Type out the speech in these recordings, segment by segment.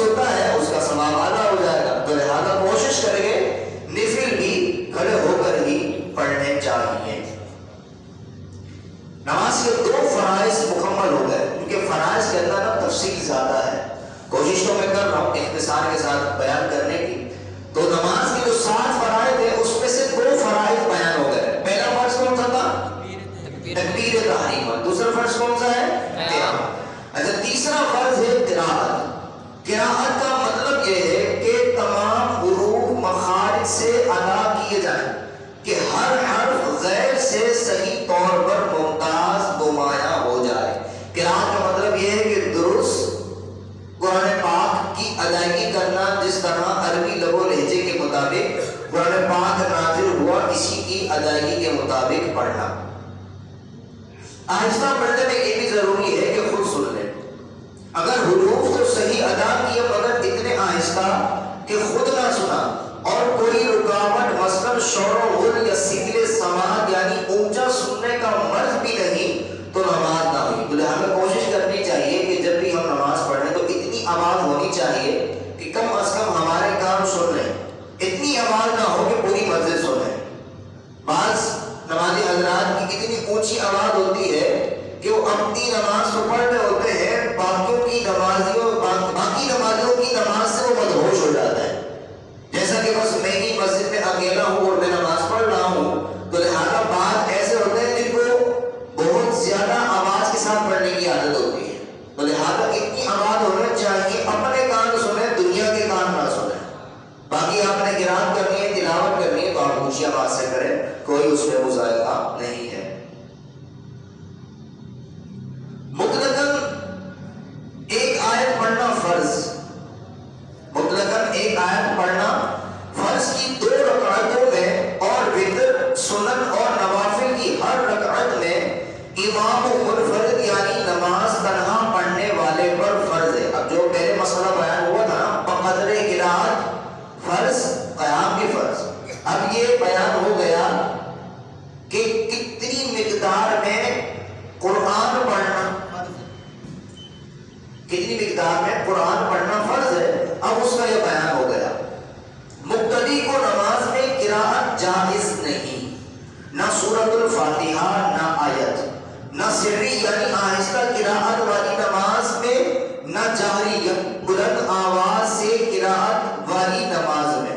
ہوتا ہے اس کا ثواب اعلیٰ ہو جائے گا. تو لہٰذا کوشش کریں گے نفل بھی کھڑے ہو کر ہی پڑھنے چاہیے. نماز کے 2 فرائض مکمل ہو گئے. کیونکہ فرائض کے اندر نا تفصیل زیادہ ہے، کوشش تو میں کر رہا ہوں اختصار کے ساتھ بیان کرنے کی. تو نماز کے جو 7 فرائض ہیں اس میں سے 2 فرائض بیان ہو گئے. پہلا فرض کون سا تھا؟ تکبیر تحریمہ. دوسرا فرض کون سا ہے؟ قیام. اچھا، تیسرا فرض ہے قراءت. قراءت کا مطلب یہ ہے کہ تمام حروف مخارج سے ادا کیے جائیں، کہ ہر حرف غیر سے صحیح طور پر ممتاز نمایاں ہو جائے. قراءت کا مطلب یہ ہے کہ درست قرآن پاک کی ادائیگی کرنا، جس طرح عربی لب و لہجے کے مطابق قرآن پاک نازل ہوا اسی کی ادائیگی کے مطابق پڑھنا. آہستہ پڑھنے میں یہ بھی ضروری ہے کہ خود سن لیں. اگر حروف تو صحیح ادا کیے مگر اتنے آہستہ کہ خود نہ سنا اور کوئی رکاوٹ مثلاً شور و غل یا سگل سماعت یعنی اونچا سننے کا مرض بھی نہیں تو نماز نہ ہوئی. تو لہٰذا کوشش کرنی چاہیے کہ جب بھی ہم نماز پڑھیں تو اتنی آواز ہونی چاہیے کہ کم از کم ہمارے کان سن لیں. اتنی آواز نہ ہو کہ پوری مسجد سنیں. بعض نمازی حضرات کی اتنی اونچی آواز ہوتی ہے کہ وہ اپنی نماز تو پڑھ رہے ہوتے ہیں، باقی نمازیوں کی نماز سے وہ مدہوش ہو جاتا ہے. جیسا کہ بس میں ہی مسجد میں اکیلا ہوں اور میں نماز پڑھ رہا ہوں. تو لہٰذا بعض ایسے ہوتے ہیں جن کو بہت زیادہ آواز کے ساتھ پڑھنے کی عادت ہوتی ہے. تو لہٰذا اتنی آواز ہونا چاہیے اپنے کان سنیں، دنیا کے کان نہ سنیں. باقی آپ نے قرات کرنی ہے، تلاوت کرنی ہے تو آپ اونچی آواز سے کریں، کوئی اس میں مظاہرہ نہیں ہے. مطلقاً ایک آیت پڑھنا فرض، مطلقاً ایک آیت پڑھنا فرض کی 2 رکعتوں میں اور وتر سنن اور نوافل کی ہر رکعت میں امام منفرد یعنی نماز تنہا پڑھنے والے پر فرض ہے. اب جو پہلے مسئلہ بیان ہوا تھا نا بقدر قرات فرض، قیام کی فرض، اب یہ بیان ہو گیا کہ کتنی مقدار میں قرآن پڑھنا، کتنی مقدار میں قرآن پڑھنا فرض ہے. اب اس کا یہ بیان ہو گیا. مقتدی کو نماز میں قراءت جائز نہیں، نہ سورۃ الفاتحہ نہ آیت، نہ سری یعنی آہستہ قراءت والی نماز میں، نہ جہری بلند آواز سے قراءت والی نماز میں.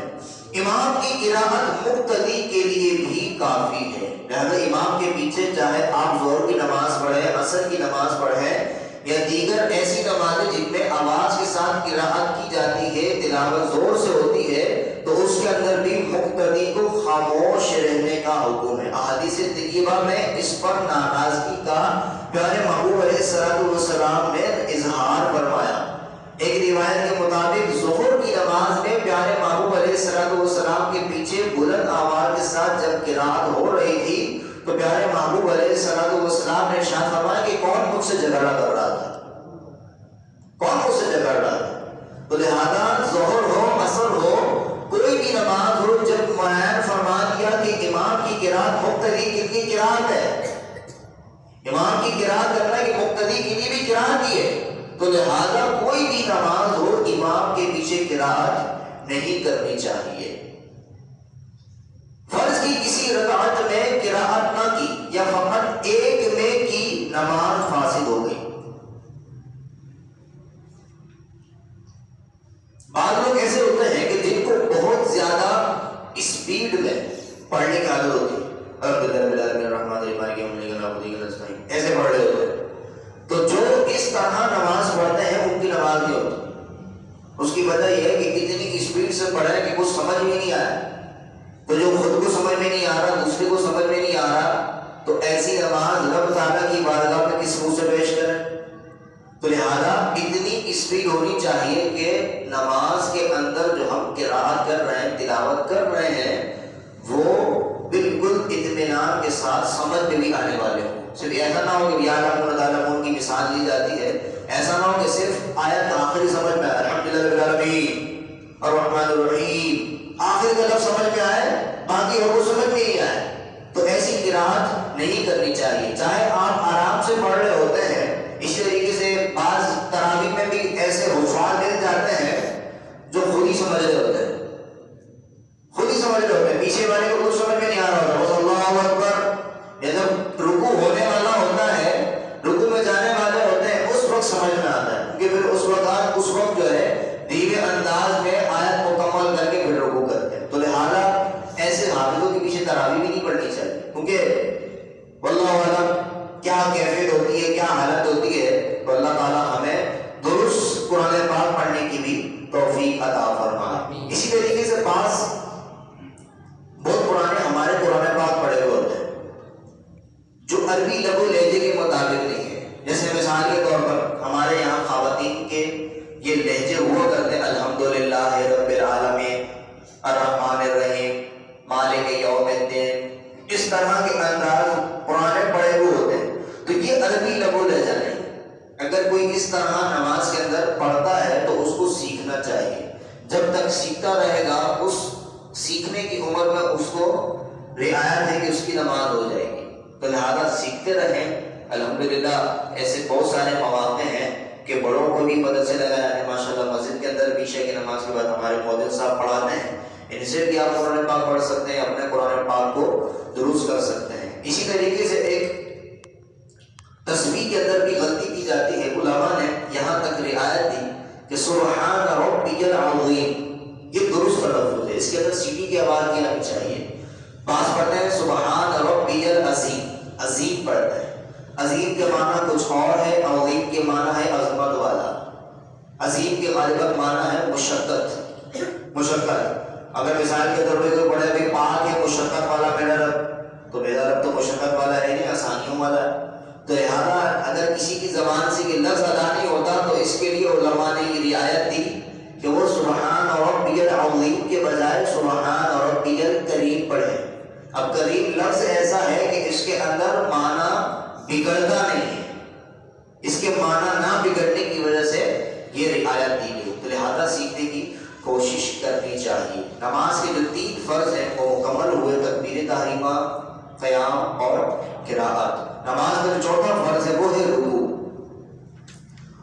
امام کی قراءت مقتدی کے لیے بھی کافی ہے. لہذا امام کے پیچھے چاہے آپ ظہر کی نماز پڑھیں، عصر کی نماز پڑھیں یا دیگر ایسی نمازیں جن میں آواز کے ساتھ قراءت کی جاتی ہے، تلاوت زور سے ہوتی ہے، تو اس کے اندر بھی مقتدی کو خاموش رہنے کا حکم ہے. احادیث طیبہ میں اس پر ناراضگی کا پیارے محبوب علیہ السلام نے اظہار فرمایا. ایک روایت کے مطابق ظہر کی نماز میں پیارے محبوب علیہ السلام کے پیچھے بلند آواز کے ساتھ جب قراءت ہو رہی تھی تو پیارے محبوب علیہ السلام نے ارشاد فرمایا کہ کون مجھ سے جھگڑا کر رہا تھا، کون مجھ سے جھگڑ رہا تھا. تو لہذا ظہر ہو عصر ہو کوئی بھی نماز ہو، جب معین فرما دیا کہ امام کی قراءت مقتدی کے لیے قراءت ہے، امام کی قراءت کرنا کہ مقتدی کے لیے بھی قراءت ہی ہے، تو لہذا کوئی بھی نماز ہو امام کے پیچھے قراءت نہیں کرنی چاہیے. فرض کی کسی رکعت میں قراءت نہ کی یا فقط ایک میں کی، نماز فاسد ہو گئی. بعض لوگ ایسے ہوتے ہیں کہ جن کو بہت زیادہ اسپیڈ میں پڑھنے کی عادت ہوتی ہے، ایسے پڑھ رہے ہوتے ہیں، تو جو اس طرح نماز پڑھتے ہیں ان کی نماز نہیں ہوتی. اس کی وجہ یہ ہے کہ کتنی اسپیڈ سے پڑھے کہ کچھ سمجھ میں نہیں آیا. تو جو خود کو سمجھ میں نہیں آ رہا، دوسرے کو سمجھ میں نہیں آ رہا، تو ایسی نماز رب تعالیٰ کی بارگاہ میں کس منہ سے پیش کریں. تو لہذا اتنی اسپیڈ ہونی چاہیے کہ نماز کے اندر جو ہم قراءت کر رہے ہیں، تلاوت کر رہے ہیں، وہ بالکل اطمینان کے ساتھ سمجھ میں بھی آنے والے ہوں. صرف ایسا نہ ہو کہ یعلمون تعلمون کی مثال لی جاتی ہے، ایسا نہ ہو کہ صرف آیت آخری سمجھ میں آئے الحمدللہ رب العالمین الرحمن الرحیم، آخر کا لفظ سمجھ میں آئے باقی وہ سمجھ میں نہیں آئے. تو ایسی قراءت نہیں کرنی چاہیے. چاہے آپ آرام سے پڑھ رہے ہوتے ہیں، اسی طریقے سے بعض تراویح میں بھی ایسے حفاظ دے جاتے ہیں یہ لہجے ہوا کرتے الحمدللہ رب العالمین الرحمن الرحیم مالک یوم الدین، اس طرح کے انداز پرانے پڑھے ہوئے ہوتے ہیں، تو یہ عربی لب و لہجہ نہیں۔ اگر کوئی اس طرح نماز کے اندر پڑھتا ہے تو اس کو سیکھنا چاہیے، جب تک سیکھتا رہے گا اس سیکھنے کی عمر میں اس کو رعایت ہے کہ اس کی نماز ہو جائے گی، تو لہذا سیکھتے رہیں۔ الحمدللہ ایسے بہت سارے مواقع ہیں کہ بڑوں کو بھی پتہ چلا گیا ہے، ماشاءاللہ مسجد کے اندر بھی عشاء کی نماز کے بعد ہمارے مؤذن صاحب پڑھاتے ہیں، ان سے بھی آپ قرآن پاک پڑھ سکتے ہیں، اپنے قرآن پاک کو درست کر سکتے ہیں۔ اسی طریقے سے ایک تسبیح کے اندر بھی غلطی کی جاتی ہے، علماء نے یہاں تک رعایت دی کہ سبحان ربی العظیم، یہ درست تلفظ ہے، اس کے اندر سیٹی کی آواز نہیں آنی چاہیے۔ بعض پڑھتے ہیں سبحان ربی العظیم، عظیم پڑھتے ہیں، عظیم کے معنی کچھ اور ہے، عظیم کے معنی ہے عظمت والا، عظیم کے غالباً معنی ہے مشقت، مشقت۔ اگر مثال کے طور پہ کوئی پڑھے بھی پاک ہے مشقت والا میرا رب، تو میرا رب تو مشقت والا ہے نہیں، آسانیوں والا ہے، تو لہٰذا اگر کسی کی زبان سے یہ لفظ ادا نہیں ہوتا تو اس کے لیے علماء نے یہ رعایت دی کہ وہ سبحان ربی العظیم کے بجائے سبحان ربی الکریم پڑھے۔ اب کریم لفظ ایسا ہے کہ اس کے اندر معنی بگڑتا نہیں ہے، اس کے معنی نہ بگڑنے کی وجہ سے یہ رعایت دی گئی، تو لہذا سیکھنے کی کوشش کرنی چاہیے۔ نماز کے جو 3 فرض ہیں وہ مکمل ہوئے، تکبیر تحریمہ، قیام اور قراءت۔ نماز کا جو 4تھا فرض ہے وہ ہے رکوع،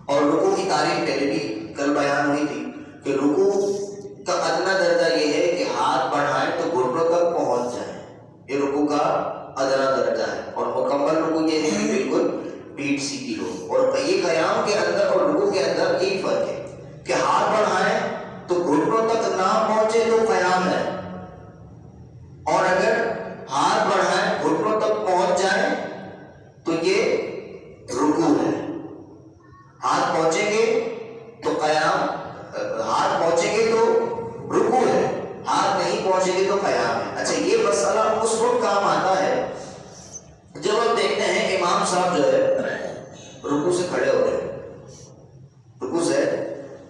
اور رکوع کی تعریف پہلے بھی کل بیان ہوئی تھی کہ رکوع کا ادنا درجہ یہ ہے کہ ہاتھ بڑھائیں تو گھٹنوں تک پہنچ جائیں، یہ رکوع کا ادنا درجہ ہے، اور مکمل رکوع یہ ہے کہ بالکل پیٹھ سیدھی ہو۔ اور یہ قیام کے اندر اور رکوع کے اندر یہی فرق ہے کہ ہاتھ بڑھائیں تو گھٹنوں تک نہ پہنچے تو قیام ہے، اور اگر ہاتھ بڑھائیں گھٹنوں تک پہنچ جائیں تو یہ رکوع ہے۔ ہاتھ پہنچیں گے تو قیام، ہاتھ پہنچیں گے تو رکوع ہے، ہاتھ نہیں پہنچیں گے تو قیام ہے۔ اچھا، یہ مسئلہ اس وقت کام آتا ہے جب ہم دیکھتے ہیں امام صاحب جو ہے رکوع سے کھڑے ہو رہے، رکوع سے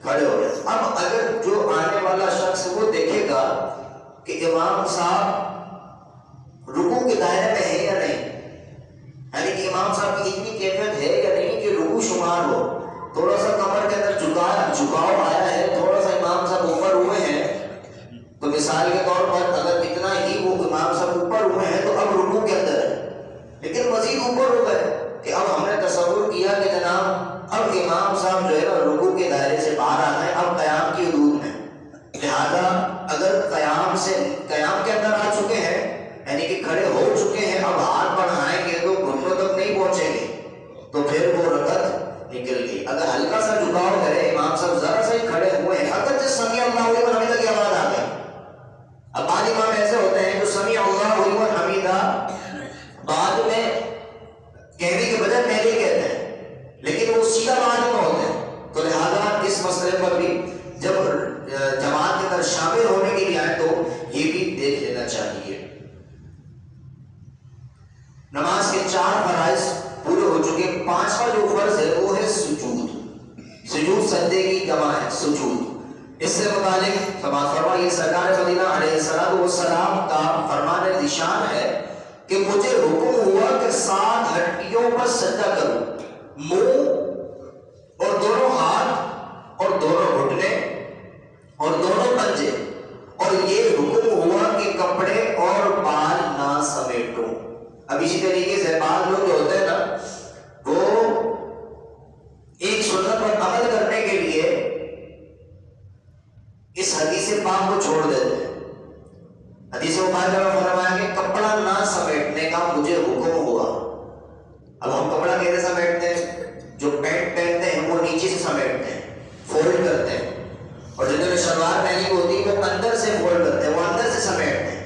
کھڑے ہو رہے، اب اگر جو آنے والا شخص وہ دیکھے گا کہ امام صاحب رکوع کے دائرے میں ہے یا نہیں، یعنی کہ امام صاحب کی اتنی کیفیت ہے یا نہیں کہ رکوع شمار ہو، تھوڑا سا کمر کے اندر جھکاؤ آیا ہے، تھوڑا سا امام صاحب اوپر ہوئے ہیں، تو مثال کے طور پر اگر اتنا ہی وہ امام صاحب اوپر ہوئے ہیں تو اب رکوع کے اندر ہے، لیکن مزید اوپر ہو گئے کہ اب ہم نے تصور کیا کہ جناب اب امام صاحب جو ہے نا رکوع کے دائرے سے باہر آنا ہے، اب قیام کی حدود میں، لہذا اگر قیام کے اندر آ چکے ہیں یعنی کہ کھڑے ہو چکے ہیں، اب ہاتھ بڑھائیں گے تو گھٹنوں تک نہیں پہنچیں گے تو پھر وہ رکعت نکل گئی۔ اگر ہلکا سا جھکاؤ ہے، امام صاحب ذرا سے کھڑے ہوئے ہیں، اگر جس سمیع اللہ لمن حمیدہ کی آواز آ گئی، اب بعض امام ایسے ہوتے ہیں جو سمیع اللہ لمن حمیدہ بعد میں کہنے کے بجائے پہلے ہی کہتے ہیں، لیکن وہ سیدھا بعد میں ہوتے ہیں، تو لہذا اس مسئلے پر بھی جب جماعت کے اندر شامل ہونے کے لیے آئے تو یہ بھی دیکھ لینا چاہیے۔ نماز کے 4 فرائض پورے ہو چکے، 5واں جو فرض ہے وہ ہے سجود۔ سجود سجدے کی جمع ہے، سجود۔ اس سے متعلق سماعت فرمائیے، سرکار مدینہ علیہ السلام کا فرمان ذیشان ہے کہ مجھے حکم ہوا کہ 7 ہڈیوں پر سجدہ کروں، منہ اور دونوں ہاتھ اور دونوں گھٹنے اور دونوں پنجے، اور یہ حکم ہوا کہ کپڑے اور بال نہ سمیٹوں۔ اب اسی طریقے سے بعض لوگ جو ہوتے ہیں نا وہ ایک سنت پر عمل کرنے کے لیے اس حدیث پاک کو چھوڑ دیتے ہیں۔ حدیث پاک میں فرمایا کہ کپڑا نہ سمیٹنے کا مجھے حکم ہوا۔ اب ہم کپڑا کیسے سمیٹتے ہیں؟ جو پینٹ پہنتے ہیں وہ نیچے سے سمیٹتے ہیں، فولڈ کرتے ہیں، اور جنہوں نے شلوار پہنی ہوتی ہے وہ اندر سے فولڈ کرتے ہیں، وہ اندر سے سمیٹتے ہیں۔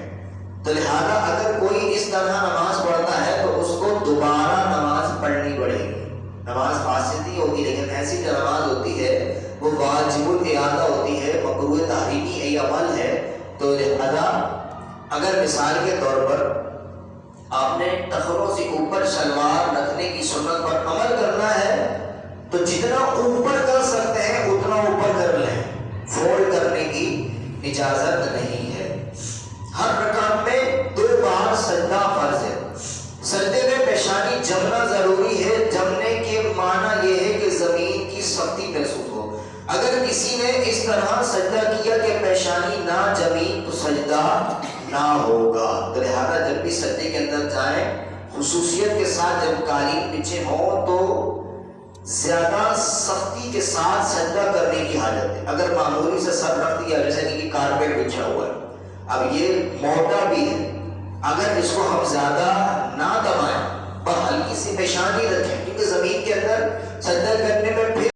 تو لہذا اگر کوئی اس طرح نماز پڑھتا ہے تو اس کو دوبارہ نماز پڑھنی پڑے گی۔ نماز فاسد نہیں ہوتی، لیکن ایسی جو نماز ہوتی ہے وہ واجب الاعادہ ہوتی ہے، مکروہ تحریمی ای عمل ہے۔ تو لہذا اگر مثال کے طور پر آپ نے ٹخنوں سے اوپر شلوار رکھنے کی سنت پر عمل کرنا ہے تو جتنا اوپر کر سکتے ہیں اتنا اوپر اجازت نہیں ہے۔ ہر رکعت میں 2 بار سجدہ فرض ہے۔ سجدے میں پیشانی جمنا ضروری ہے۔ جمنے کے معنی یہ ہے کہ زمین کی سختی محسوس ہو۔ اگر کسی نے اس طرح سجدہ کیا کہ پیشانی نہ جمی تو سجدہ نہ ہوگا۔ تو لہٰذا جب بھی سجدے کے اندر جائیں خصوصیت کے ساتھ جب قالین بچھے ہوں تو زیادہ سختی کے ساتھ سجدہ کرنے کی حاجت ہے۔ اگر معمولی سے سر رکھ دیا جیسے کہ کارپیٹ بچھا ہوا ہے، اب یہ موٹا بھی ہے، اگر اس کو ہم زیادہ نہ دبائیں پر ہلکی سی پیشانی رکھیں، کیونکہ زمین کے اندر سجدہ کرنے میں